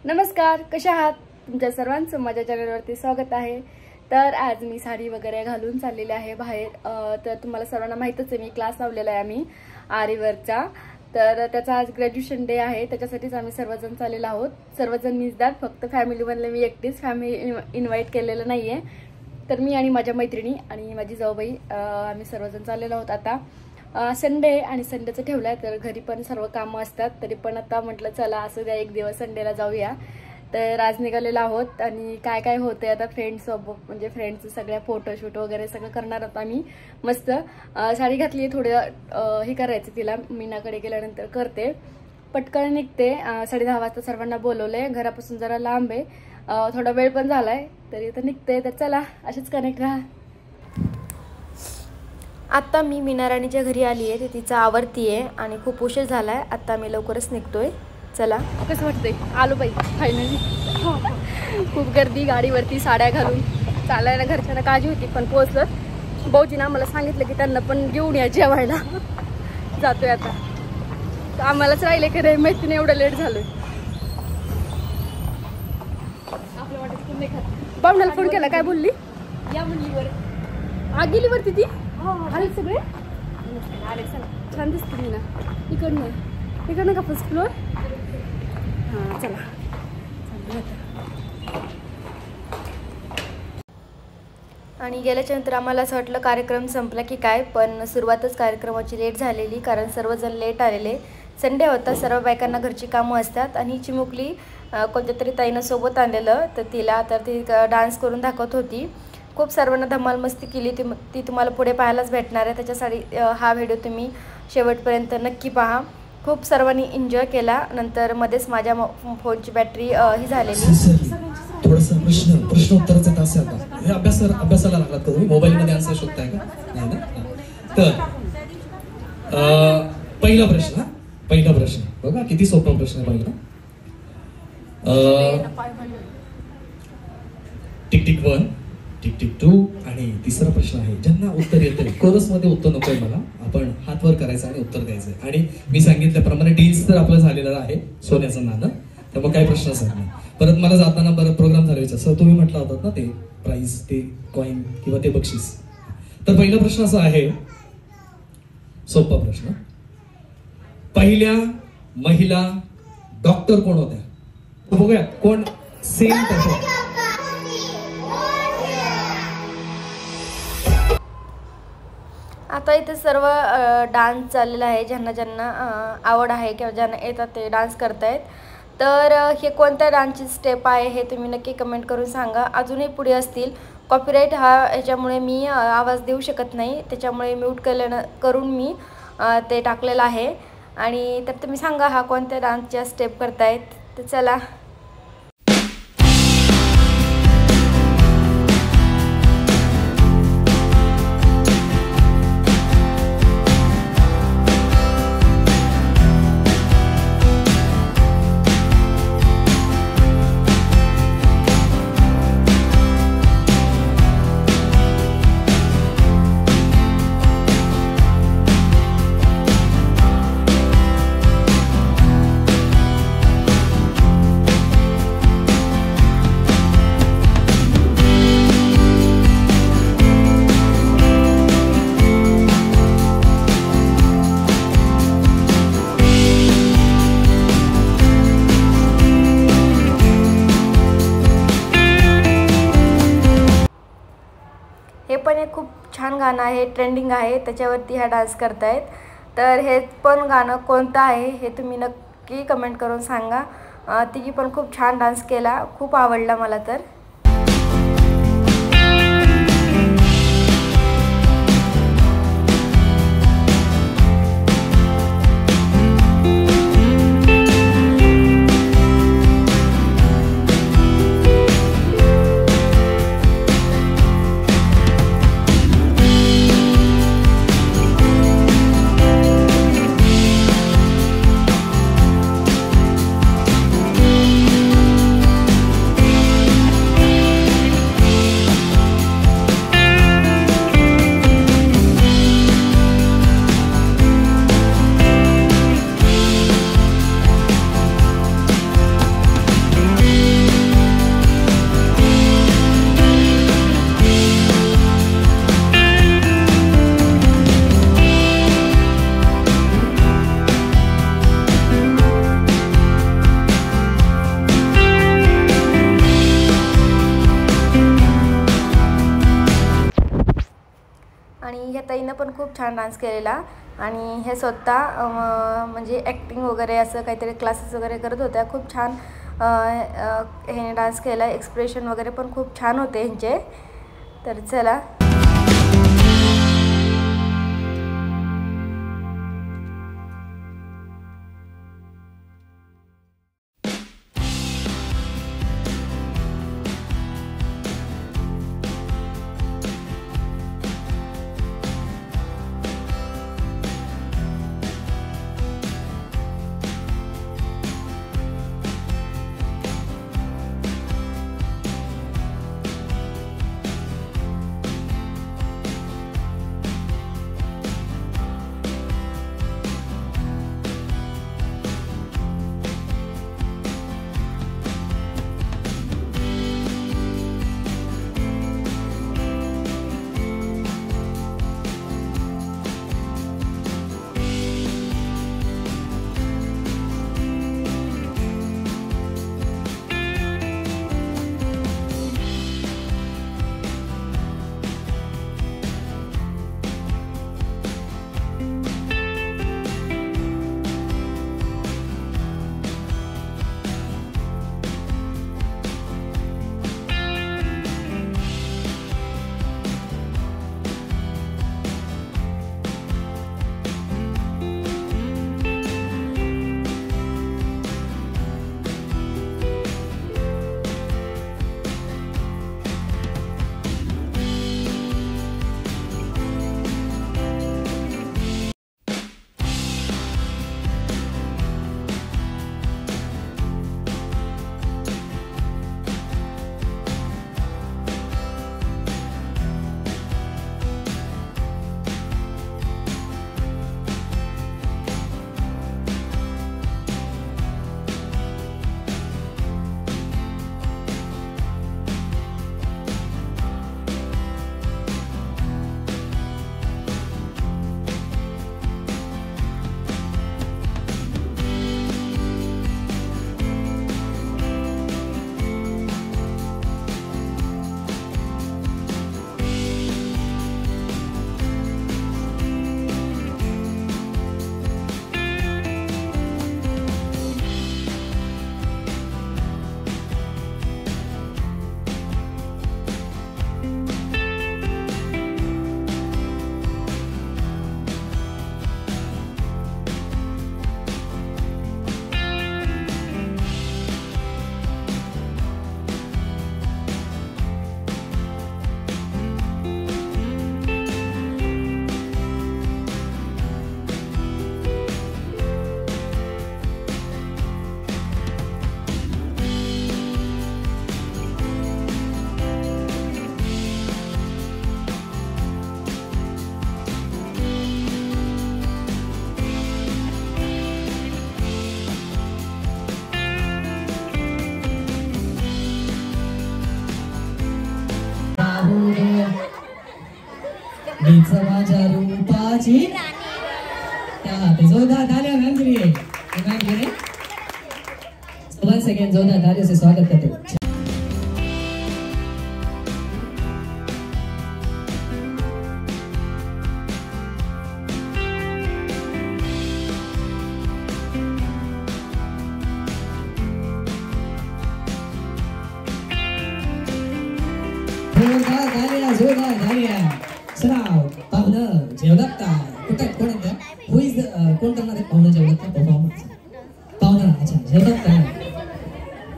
नमस्कार, कशा आहात? तुमच्या सर्वांचं माझ्या चॅनलवरती स्वागत आहे। तर आज मी साडी वगैरे घालून चाललेले आहे बाहेर। तर तुम्हाला सर्वांना माहितच आहे मी क्लास लावलेला आहे आम्ही आरीवर्कचा। तर त्याचा आज ग्रॅज्युएशन डे आहे, त्याच्यासाठीच आम्ही सर्वजण चाललेलो आहोत। सर्वजण मीच दाट, फक्त फॅमिली बनले मी एकटीच, फॅमिली इन्व्हाइट केलेलं नाहीये। तर मी आणि माझ्या मैत्रिणी आणि माझी जाऊबाई आम्ही सर्वजण चाललेलो आहोत। आता संडे आणि संडेचं ठेवलाय, तर घरी पण सर्व कामं असतात, तरी पण आता म्हटलं चला असं द्या एक दिवस संडेला जाऊया। तर आज निघालेलो आहोत आणि काय काय होतंय आता फ्रेंड्ससोबत, म्हणजे फ्रेंड्सचं सगळ्या फोटोशूट वगैरे सगळं करणार आहोत आम्ही। मस्त साडी घातली, थोडं हे करायचं तिला, मीनाकडे गेल्यानंतर करते, पटकन निघते। 10:30 वाजता सर्वांना बोलवलंय, घरापासून जरा लांब आहे, थोडा वेळ पण झालाय, तरी तर निघते। तर चला अशीच कनेक्ट राहा। आता मी मीना राणीच्या घरी आली आहे, ते तिचं आवरती आहे आणि खूप उशीर झालाय, आता मी लवकरच निघतोय। चला, कसं वाटतंय? आलो बाई फायनली। खूप गर्दी, गाडीवरती साड्या घालून चालायला घरच्यांना काळजी होती, पण पोहोचलं। भाऊजीनं आम्हाला सांगितलं की त्यांना पण घेऊन या जेवायला। जातोय आता, आम्हालाच राहिले की रे मैत्रीने एवढं लेट झालोय। आपल्या वाटत नाही खात। पाहुण्याला फोन केला, काय बोलली? या म्हणली वर गेली वरती ती। आले सगळे आले, छान दिसते मी ना। इकडनं का फर्स्ट फ्लोअर? हां चला, आणि गेल्याच्या नंतर आम्हाला असं वाटलं कार्यक्रम संपला की काय, पण सुरुवातच कार्यक्रमाची लेट झालेली, कारण सर्वजण लेट आलेले। संडे होता, सर्व बायकांना घरची कामं असतात, आणि चिमुकली कोणत्या तरी ताईनं सोबत आणलेलं, तर तिला तर ती डान्स करून दाखवत होती। खूप सर्वांना धमाल मस्ती केली, ती तुम्हाला पुढे पाहायलाच भेटणार आहे। त्याच्यासाठी हा व्हिडिओ तुम्ही शेवटपर्यंत नक्की पहा। खूप सर्वांनी एन्जॉय केला। नंतर मध्येच माझ्या फोनची बॅटरी ही झालेली। थोडंसं प्रश्न उत्तराचा तास आहे आता। हे अभ्यासाला लागलात का तुम्ही? मोबाईलमध्ये आन्सर शोधताय का? नाही ना? तर पहिला प्रश्न बघा, किती सोपा प्रश्न आहे पहिला। टिक टिक 1, टिक टिक 2, आणि तिसरा प्रश्न आहे ज्यांना उत्तर येते, कोरस मध्ये उत्तर नकोय मला, आपण हात वर करायचं आणि उत्तर द्यायचं। आणि मी सांगितल्याप्रमाणे डील्स तर आपलं झालेलं आहे, सोन्याचं नाणं, त्यामुळे काही प्रश्नच नाही। परत मला जाताना बरं प्रोग्राम झाले, सर तुम्ही म्हटलं होतात ना ते प्राइस, ते कॉइन किंवा ते बक्षीस। तर पहिला प्रश्न असा आहे, सोपा प्रश्न, पहिल्या महिला डॉक्टर कोण होत्या? बघूया कोण सेम तसं। आता इथे सर्व डान्स चाललेला आहे, ज्यांना ज्यांना आवड आहे किंवा ज्यांना येतात ते डान्स करतायत। तर हे कोणत्या डान्सची स्टेप आहे हे तुम्ही नक्की कमेंट करून सांगा। अजूनही पुढे असतील, कॉपीराईट ह्याच्यामुळे मी आवाज देऊ शकत नाही, त्याच्यामुळे म्यूट करून मी ते टाकलेलं आहे। आणि तर तुम्ही सांगा हा कोणत्या डान्सच्या स्टेप करतायत। तर चला, हे पण एक खूप छान गाणं आहे, ट्रेंडिंग आहे, त्याच्यावरती हा डान्स करतायत। तर हे पण गाणं कोणतं आहे हे तुम्ही नक्की कमेंट करून सांगा। तिघी पण खूप छान डान्स केला, खूप आवडला मला तर। खूप छान डान्स केलेला आणि हे स्वतः म्हणजे ॲक्टिंग वगैरे असं काहीतरी क्लासेस वगैरे करत होत्या. खूप छान हे डान्स केला. एक्सप्रेशन वगैरे पण खूप छान होते ह्यांचे. तर चला माझ्या रूपाची जोरदार तालियां मैम के लिए मैम के लिए once again जोरदार तालियों से स्वागत करते हैं। जोरदार तालियां सराव पाहुणं जेवढात काय कुठे कोण आहे हु इज कोण करणार आहे पाहुणं जेवढात का परफॉर्मन्स पाहुणं अच्छा जेवढात काय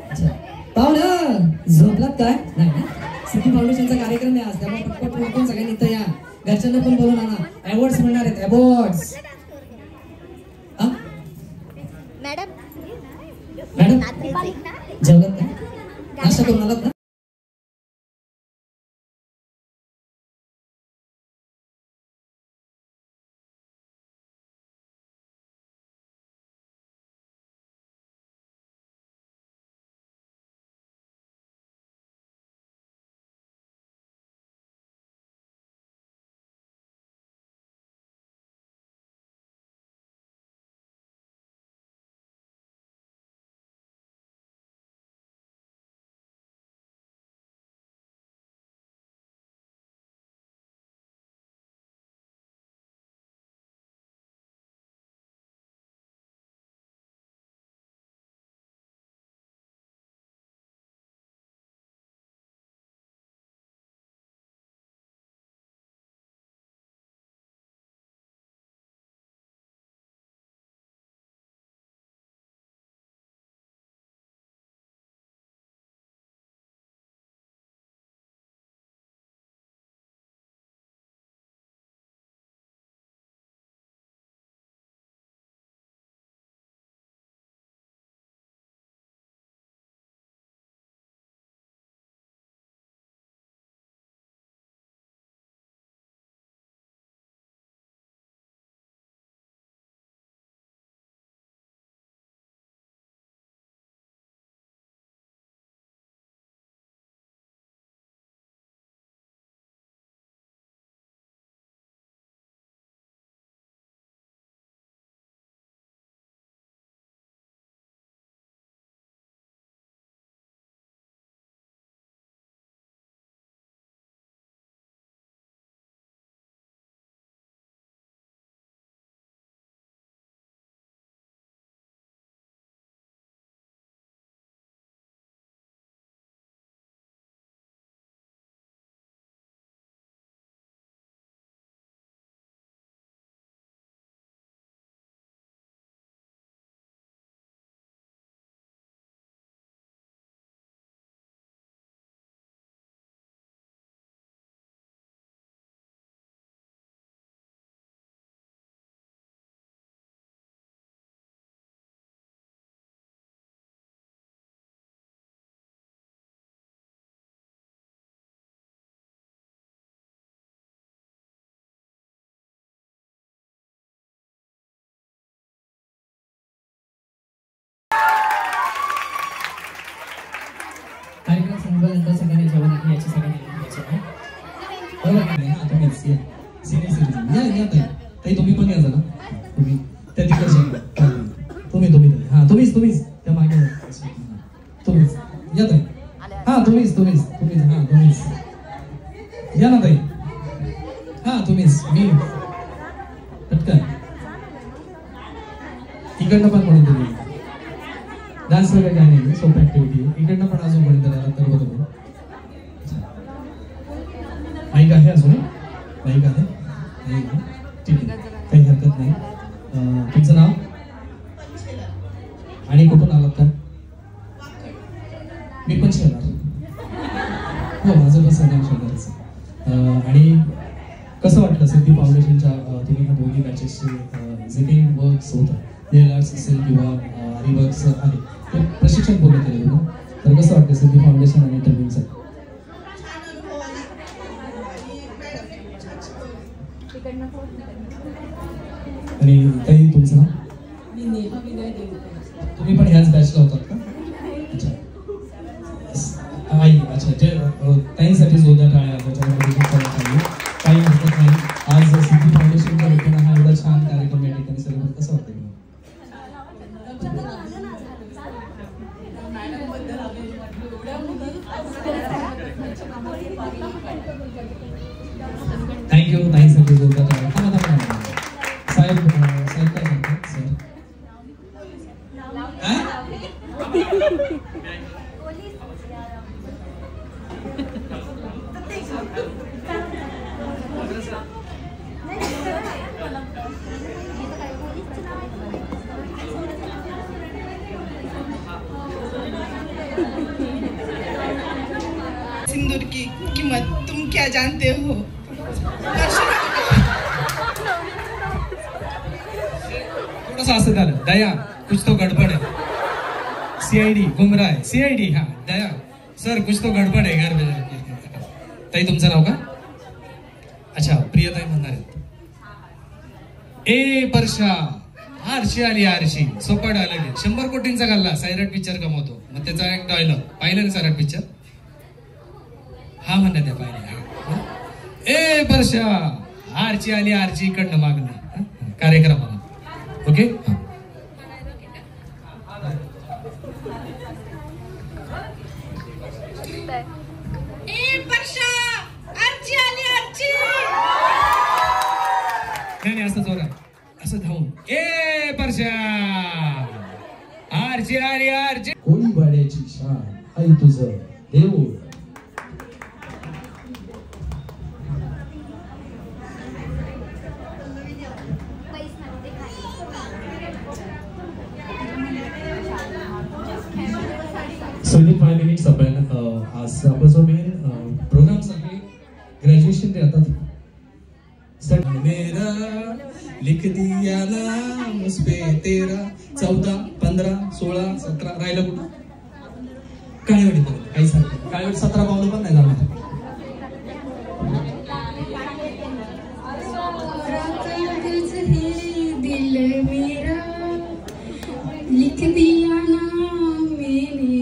अच्छा पाहुणं झोपलात काय नाही ना सिटी फाउंडेशनचा कार्यक्रम आहे आज त्यामुळे पटपट उठून सगळ्यांनी इथं या घरच्यांना पण बोलून आणा अवॉर्ड्स मिळणार आहेत अवॉर्ड्स मॅडम मॅडम जेवलात काय नाश्ता करून आलात ना कार्यक्रम संपल्यानंतर सगळ्यांनी जेवण आहे याची सगळ्यांनी घ्यायची आहे. बरोबर की नाही? हा तुम्ही सिनियर सिटीजन या ताई तुम्ही पण या जरा. तुम्ही त्या तिकडच्या तुम्ही हा तुम्हीच त्या मागे तुम्हीच या ताई. हा तुम्हीच हा तुम्हीच या ना ताई. हा तुम्हीच मी पटकन इकडनं पण कोणीतरी डान्स वगैरे काय नाही सोपी ऍक्टिव्हिटी इकडनं पण अजून कोणीतरी आला तर बरोबर. माईक आहे अजून माईक आहे ठीक आहे काही हरकत नाही. तुमचं नाव आणि कुठून आलात का? मी पण शेणार हो माझं पण सरनाम शेणारच. आणि कसं वाटलं सिद्धी फाउंडेशनच्या तुम्ही ह्या दोन्ही बॅचेसचे जे काही वर्क्स होतात एलआर्स असेल किंवा रिवर्क्स आहे ते प्रशिक्षण पूर्ण केलं होतं तर कसं वाटतं सिद्धी फाउंडेशन आणि ट्रेनिंगचं? आणि काही तुमचं नाव? तुम्ही पण ह्याच बॅचला होतात का? अच्छा आई अच्छा जे ताईंसाठी जोरदार टाळ्या त्याच्यामध्ये काही हरकत नाही. आज सिद्धी फाउंडेशनच्या वतीनं हा एवढा छान कार्यक्रम या ठिकाणी सेलिब्रेट कसं वाटतं? थँक्यू ताईंसाठी जोरदार टाळ्या. साहेब काय करतात सर? सिंदूर की कीमत तुम क्या जानते हो? थोडंसं असं झालं दया कुछ तो गडबड है. सीआयडी गुमराह है. सीआयडी हा दया सर कुछ तो गडबड है घर में. ताई तुमचं नाव का? अच्छा प्रियताई म्हणणार आहेत. ए परशा आरशी आली आरशी सोपा डायलॉग आहे. 100 कोटींचा गल्ला सैराट पिक्चर कमवतो. मग त्याचा एक डायलॉग पाहिलं ना सैराट पिक्चर? हा म्हणण्यात त्या पाहिजे. ए परशा आरची आली आरची इकडनं मागणं कार्यक्रमाला. ओके नाही असं जोरात असं धावून ए परशा आरची आली आरची. कोळीवाड्याची शान आई तुझं देऊळ. सगळे 5 मिनिट्स आपण आज आपला जो मेन प्रोग्राम सगळे ग्रॅज्युएशन ते आता मेरा लिख दिया नाम उस पे तेरा 14 15 16 17 राहिलं कुठं काय वेळ काही सांग काय वेळ 17 पावलं पण नाही जाणार. दिल मेरा लिख दिया नाम मैंने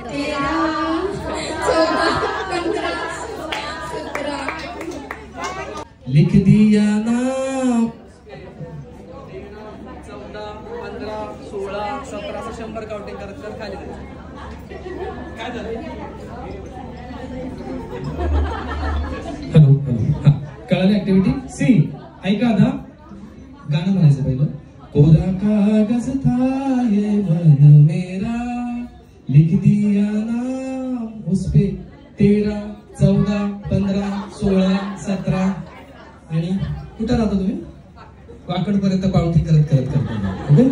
तेरा 14 15 17 लिख दिया नाम 14 15 16 17 100 काउंटिंग करत कर खाली काय झालं. हॅलो हा कळाली ऍक्टिव्हिटी सी ऐका आता गाणं म्हणायचं पहिलं. कोरा कागज था ये मन मेरा लिख दिया नाम उस पे तेरा 14 15 16 17 आणि कुठं राहता तुम्ही? वाकडपर्यंत काउंटिंग करत करता. ओके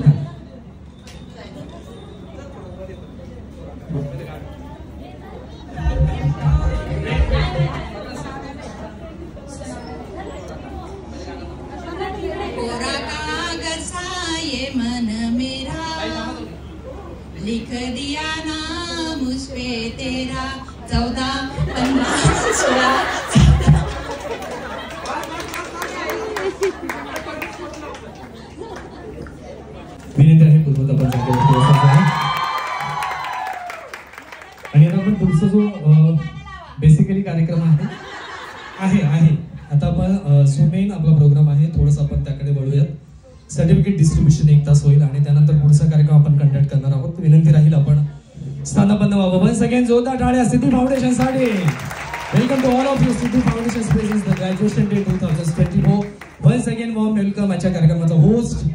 मन मेरा लिख दिया नाम उस पे तेरा 14 15 16 विनंती आहे पूर्वतः आणि आता आपण पुढचा जो बेसिकली कार्यक्रम आहे आता आपण सुमेन आपला प्रोग्राम आहे, थोडंसं आपण त्याकडे वळूयात. सर्टिफिकेट डिस्ट्रीब्युशन 1 तास होईल आणि त्यानंतर पुढचा कार्यक्रम आपण कंडक्ट करणार आहोत. विनंती राहील आपण स्थानापन्न व्हावं. वन्स अगेन जोरदार टाळ्या सिद्धी फाउंडेशन साठी. Welcome to all of you. Siddhi foundation presents the graduation day 2024. Once again warm welcome. आजच्या कार्यक्रमाचा होस्ट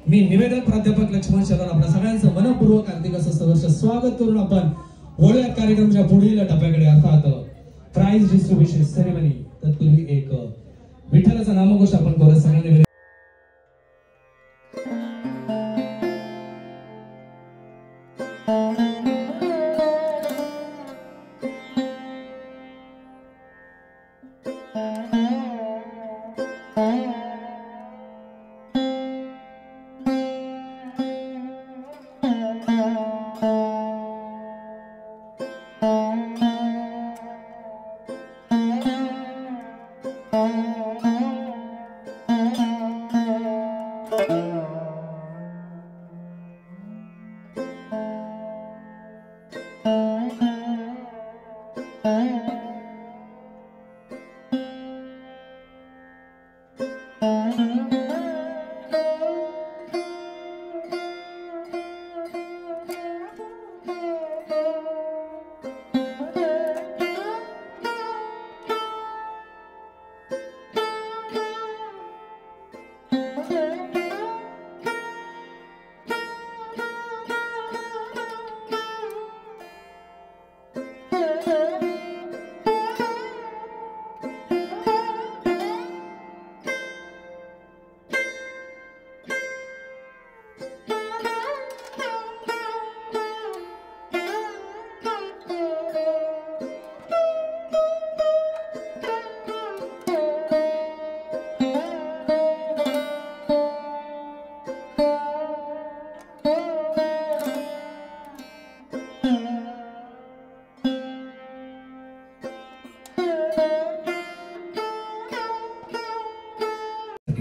मी निवेदक प्राध्यापक लक्ष्मण शरण आपल्या सगळ्यांचं मनपूर्वक हार्दिक असं सहर्ष स्वागत करून आपण वळूयात कार्यक्रमाच्या पुढील टप्प्याकडे, अर्थात प्राइज डिस्ट्रीब्युशन सेरेमनी. तत्पूर्वी एक विठ्ठलाचा नामघोष आपण कोरस सगळ्यांनी.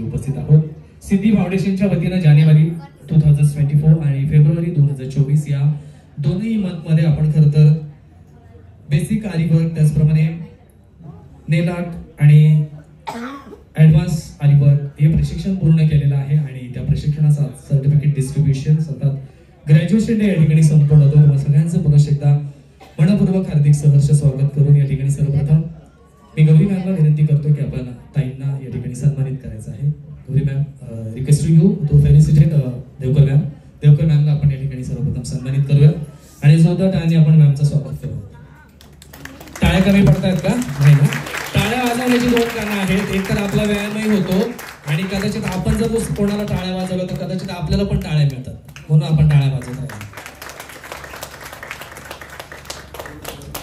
उपस्थित आहोत. सिद्धी फाउंडेशनच्या वतीनं जानेवारी 2024 आणि फेब्रुवारी 2024 या दोन्ही मंथमध्ये आपण खरं तर बेसिक आरी वर्क, त्याचप्रमाणे नेल आर्ट आणि ऍडव्हान्स आरी वर्क हे प्रशिक्षण पूर्ण केलेलं आहे आणि त्या प्रशिक्षणाचा सर्टिफिकेट डिस्ट्रीब्युशन सतत ग्रॅज्युएशन डे या ठिकाणी संपन्न होतो. तुम्हाला सगळ्यांचं पुन्हा एकदा मनपूर्वक हार्दिक सहर्ष स्वागत करून या ठिकाणी सर्वप्रथम मी गौरी मॅमला विनंती करतो की आपण ताईंना या ठिकाणी सन्मानित करायचं आहे. Gauri ma'am, request to you to felicitate Devkar ma'am. Devkar मॅमला आपण या ठिकाणी सर्वप्रथम सन्मानित करूया आणि जोरदार टाळ्यांनी आपण मॅमचं स्वागत करू. टाळ्या कमी पडतायत का? नाही ना. टाळ्या वाजवण्याची 2 कारणं आहेत. एक तर आपला व्यायामही होतो आणि कदाचित आपण जर कोणाला टाळ्या वाजवलं तर कदाचित आपल्याला पण टाळ्या मिळतात, म्हणून आपण टाळ्या वाजवत आहोत.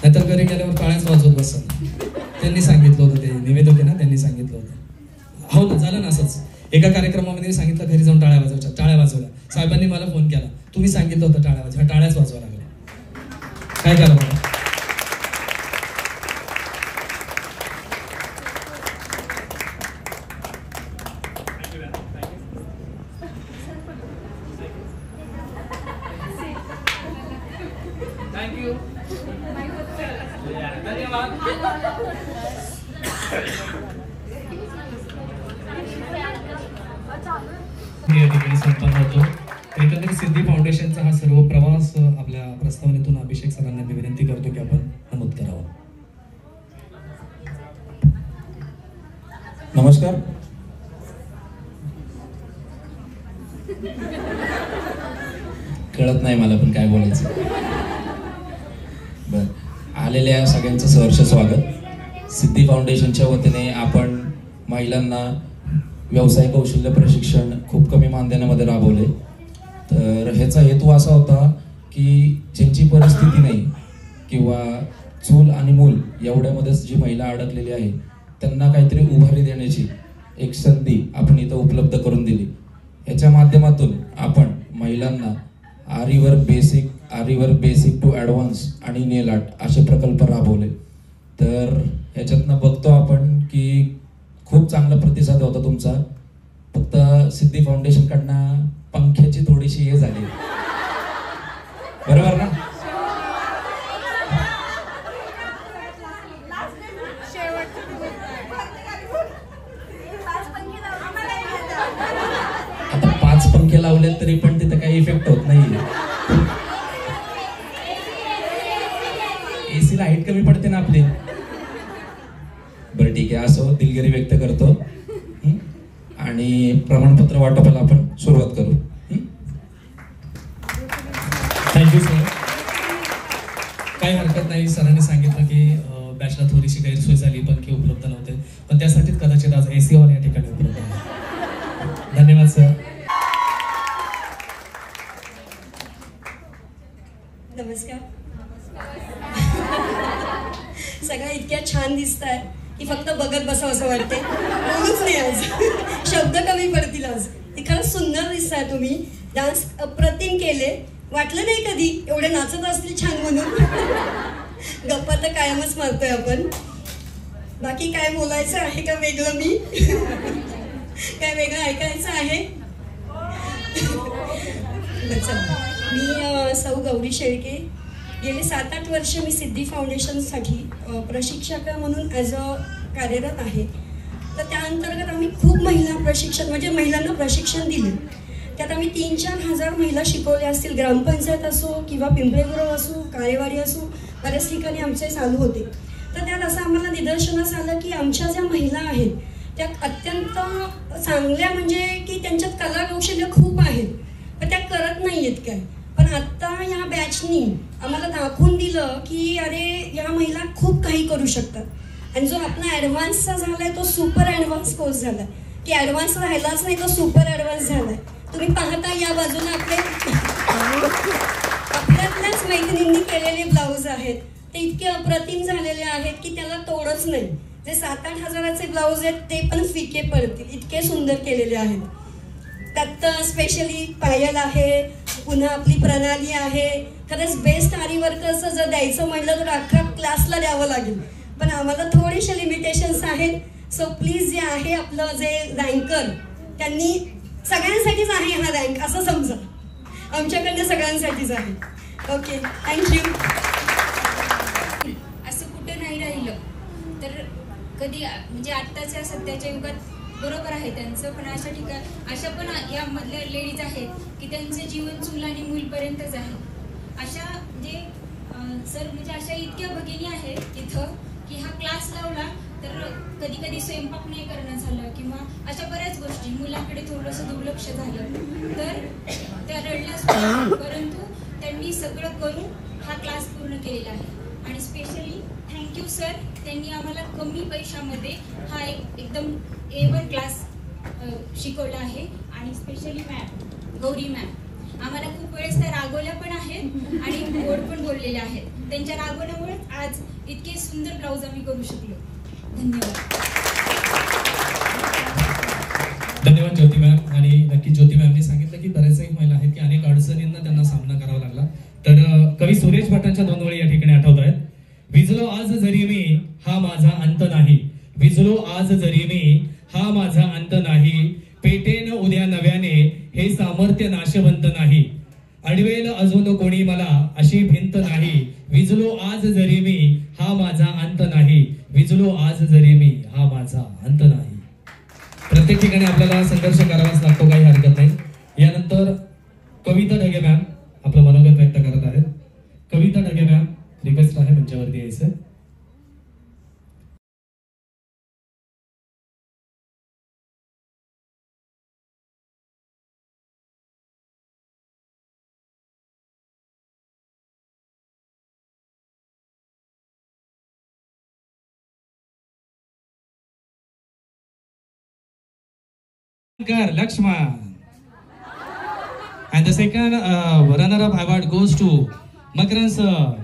नाहीतर घरी गेल्यावर टाळ्याच वाजवत बसत. त्यांनी सांगितलं होतं, ते निवेदक होते ना, त्यांनी सांगितलं होतं. हो ना, झालं ना असंच. एका कार्यक्रमामध्ये सांगितलं घरी जाऊन टाळ्या वाजवायच्या, टाळ्या वाजवल्या. साहेबांनी मला फोन केला, तुम्ही सांगितलं होतं टाळ्या वाजवा, टाळ्याच वाजवा लागल्या. काय करा बघा. थँक्यू. धन्यवाद. या ठिकाणी संपन्न होतो. एकंदरीत सिद्धी फाउंडेशनचा हा सर्व प्रवास आपल्या प्रस्तावनेतून अभिषेक सरांना मी विनंती करतो की आपण नमूद करावं. नमस्कार. कळत नाही मला पण काय बोलायचं. बर, आलेल्या सगळ्यांचं सहर्ष स्वागत. सिद्धी फाउंडेशनच्या वतीने आपण महिलांना व्यवसाय कौशल्य प्रशिक्षण खूप कमी मानधनामध्ये राबवले. तर ह्याचा हेतू असा होता की ज्यांची परिस्थिती नाही किंवा चूल आणि मूल एवढ्यामध्येच जी महिला अडकलेली आहे त्यांना काहीतरी उभारी देण्याची एक संधी आपण इथं उपलब्ध करून दिली. याच्या माध्यमातून आपण महिलांना आरीवर बेसिक टू ॲडव्हान्स आणि नेल आर्ट असे प्रकल्प राबवले. तर ह्याच्यातनं बघतो आपण की खूप चांगला प्रतिसाद होता तुमचा. फक्त सिद्धी फाउंडेशनकडनं पंख्याची थोडीशी हे झाली, बरोबर ना? AC ला हाईट कमी पडते ना आपली. बरं ठीक आहे, असो दिलगिरी व्यक्त करतो आणि प्रमाणपत्र वाटपाला आपण सुरुवात करू. Thank you sir. काही हरकत नाही. सरांनी सांगितलं की बॅचला थोडीशी गैरसोय झाली पण की उपलब्ध नव्हते, पण त्यासाठीच कदाचित आज AC हॉल या ठिकाणी उपलब्ध आहे. धन्यवाद सर. नमस्कार. सगळ्या इतक्या छान दिसताय की फक्त बघत बसावं असं वाटते. बोलूच नाही आज. शब्द कमी पडतील आज. खरंच सुंदर दिसताय तुम्ही. डान्स अप्रतिम केले. वाटलं नाही कधी एवढे नाचत असतील छान म्हणून. गप्पा तर कायमच मारतोय आपण. बाकी काय बोलायचं आहे का वेगळं? मी काय वेगळं ऐकायचं आहे? मी सौ गौरी शेळके. गेले 7-8 वर्ष मी सिद्धी फाउंडेशनसाठी प्रशिक्षक म्हणून ॲज अ कार्यरत आहे. तर त्या अंतर्गत आम्ही खूप महिला प्रशिक्षण म्हणजे महिलांना प्रशिक्षण दिले. त्यात आम्ही 3-4 हजार महिला शिकवल्या असतील. ग्रामपंचायत असो किंवा पिंपळेगुरव असो, काळेवाडी असो, बऱ्याच ठिकाणी आमचे चालू होते. तर त्यात असं आम्हाला निदर्शनास आलं की आमच्या ज्या महिला आहेत त्या अत्यंत चांगल्या, म्हणजे की त्यांच्यात कला कौशल्य खूप आहेत पण त्या करत नाही आहेत काय. पण आत्ता या बॅचनी आम्हाला दाखवून दिलं की अरे या महिला खूप काही करू शकतात. आणि जो आपला ॲडव्हान्सचा झाला आहे तो सुपर ॲडव्हान्स कोर्स झाला आहे की ॲडव्हान्स राहिलाच नाही, तो सुपर ॲडव्हान्स झाला आहे. तुम्ही पाहता या बाजूला आपल्यातल्याच मैत्रिणींनी केलेले ब्लाऊज आहेत ते इतके अप्रतिम झालेले आहेत की त्याला तोडच नाही. जे 7-8 हजाराचे ब्लाऊज आहेत ते पण फिके पडतील इतके सुंदर केलेले आहेत. त्यात स्पेशली पायल आहे, पुन्हा आपली प्रणाली आहे. खरंच बेस्ट आरी वर्कर्सचं जर द्यायचं म्हटलं तर अख्खा क्लासला द्यावं लागेल. पण आम्हाला थोडेसे लिमिटेशन्स आहेत. सो प्लीज जे आहे आपलं जे रँकर त्यांनी सगळ्यांसाठीच आहे हा रँक असं समजा. आमच्याकडनं सगळ्यांसाठीच आहे. Okay, thank you. असं कुठं नाही राहिलं तर कधी म्हणजे आत्ताच्या सध्याच्या युगात बरोबर आहे त्यांचं, पण अशा ठिकाणी अशा पण यामधल्या लेडीज आहेत की त्यांचं जीवन चूल आणि मूलपर्यंतच आहे. अशा म्हणजे सर म्हणजे अशा इतक्या भगिनी आहेत इथं की हा क्लास लावला तर कधी कधी स्वयंपाक नाही करणं झालं किंवा अशा बऱ्याच गोष्टी, मुलांकडे थोडंसं दुर्लक्ष झालं तर त्या रडल्याच, परंतु त्यांनी सगळं करून हा क्लास पूर्ण केलेला आहे. आणि स्पेशली थँक्यू सर, त्यांनी आम्हाला कमी पैशामध्ये हा एकदम A1 क्लास शिकवला आहे. आणि स्पेशली मॅम गौरी मॅम आम्हाला खूप वेळेस त्या रागवल्या पण आहेत आणि गोड पण बोललेल्या आहेत. त्यांच्या रागवण्यामुळेच आज इतके सुंदर ब्लाऊज आम्ही करू शकलो. धन्यवाद. धन्यवाद ज्योती मॅम. आणि नक्की ज्योती मॅमने सांगितलं की बऱ्याचही महिला आहेत की अनेक अडचणींना त्यांना सामना करावा लागला. तर कवी सुरेश भटांच्या 2 ओळी या ठिकाणी आठवत आहेत. विजलो आज जरी मी हा माझा अंत नाही, विजलो आज जरी मी हा माझा अंत नाही, पेटेन उद्या नव्याने हे सामर्थ्य नाशवंत नाही, अडवेल अजून कोणी मला अशी भिंत नाही, विजलो आज जरी मी हा माझा अंत नाही, विजलो आज जरी मी हा माझा अंत नाही. प्रत्येक ठिकाणी आपल्याला संघर्ष करावाच लागतो, काही हरकत नाही. यानंतर कविता ढगे मॅम आपलं मनोगत व्यक्त करत आहेत. कविता ढगे मॅम रिक्वेस्ट आहे मंचावरती यायचं. Lakshman. And the second runner-up award goes to Makaran sir.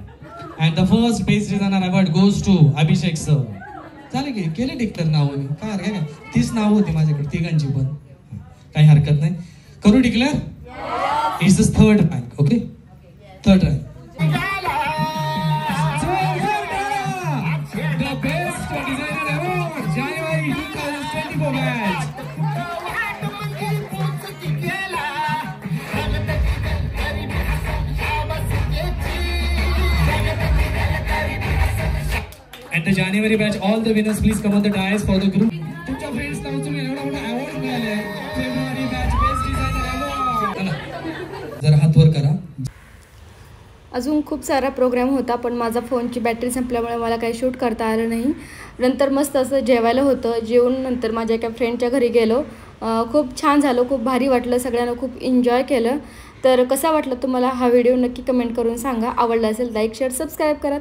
And the first best runner award goes to Abhishek sir. झाले की केले डिक्लेअर नाव मी काय काय 30 नाव होती माझ्याकडे तिघांची पण काही हरकत नाही. करू declare. It's the third rank. Okay, third rank. The best designer award January 2024 batch. At the January batch, all the winners please come on the dais for the group. तुमच्या फ्रेंड्स ना तुम्ही एवढा मोठा अवॉर्ड मिळाले. February batch best designer award. जरा हात वर करा. अजून खूप सारा प्रोग्राम होता, पण माझा फोनची बॅटरी संपल्यामुळे मला काही शूट करता आलं नाही. नंतर मस्त असं जेवायला होतं. जेवून नंतर माझ्या एका फ्रेंडच्या घरी गेलो. खूप छान झालं, खूप भारी वाटलं, सगळ्यांना खूप एन्जॉय केलं. तर कसा वाटला तुम्हाला हा व्हिडिओ नक्की कमेंट करून सांगा. आवडला असेल लाईक शेअर सबस्क्राईब करा.